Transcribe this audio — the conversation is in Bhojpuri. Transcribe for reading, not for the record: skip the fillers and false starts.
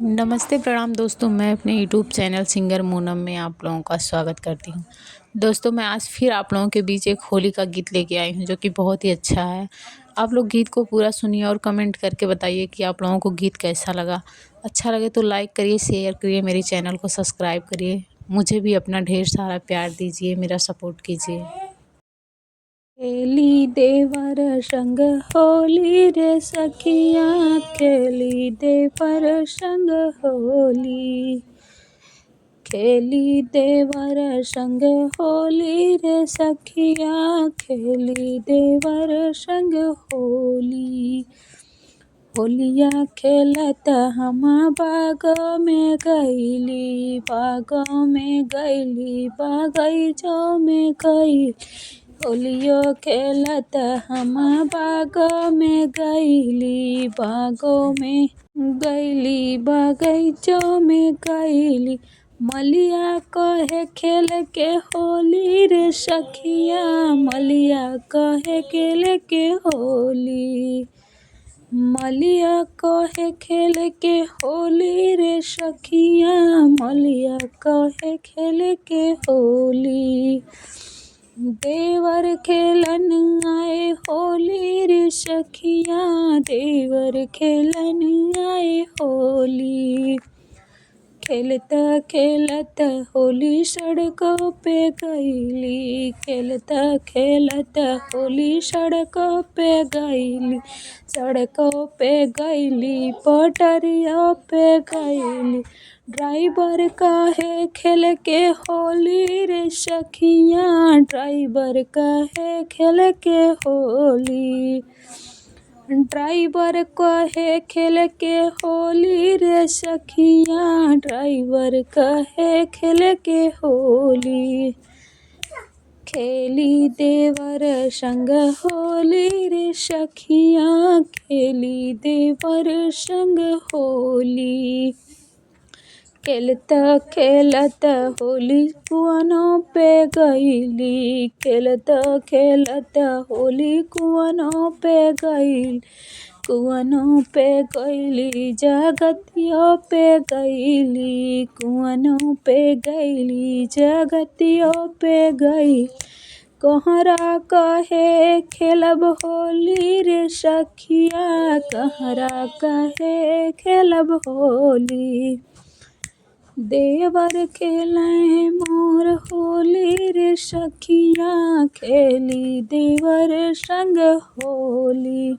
नमस्ते प्रणाम दोस्तों, मैं अपने यूट्यूब चैनल सिंगर मूनम में आप लोगों का स्वागत करती हूँ। दोस्तों, मैं आज फिर आप लोगों के बीच एक होली का गीत लेके आई हूँ जो कि बहुत ही अच्छा है। आप लोग गीत को पूरा सुनिए और कमेंट करके बताइए कि आप लोगों को गीत कैसा लगा। अच्छा लगे तो लाइक करिए, शेयर करिए, मेरे चैनल को सब्सक्राइब करिए। मुझे भी अपना ढेर सारा प्यार दीजिए, मेरा सपोर्ट कीजिए। खेली देवर संग होली रे सखिया, खेली देवर संग होली। खेली देवर संग होली रे सखिया, खेली देवर संग होली। होलिया खेलत हम बाग में गईली, बाग में गईली, बगीचो में गईली। होलियो खेलत हम बाग में गईली, बागों में गईली, बगीचों में गईली। मलिया कहे खेल के होली रे सखिया, मलिया कहे खेल के होली। मलिया कहे खेल के होली रे सखिया, मलिया कहे खेल के होली। देवर खेलन आए होली रे सखिया, देवर खेलन आए होली। खेलता खेलता होली सड़कों पे गईली, खेलता खेलता होली सड़कों पे गईली। सड़कों पे गईली, पटरियों पे गईली। ड्राइवर काहे खेल के होली रे सखिया, ड्राइवर काहे खेल के होली। ड्राइवर कहे खेल के होली रे सखिया, ड्राइवर कहे खेल के होली। खेली देवर संग होली रे सखिया, खेली देवर संग होली। खेलता खेलता होली कुआनों पे गईली, खेलता खेलता होली कुआनों पे गईली। कुआनों पे गईली, जगतियों पे गईली, कुआनों पे गईली, जगतियों पे गई। कहरा कहे खेलब होली रे सखिया, कहरा कहे खेलब होली। देवर खेले मोर होली रे सखिया, खेली देवर संग होली।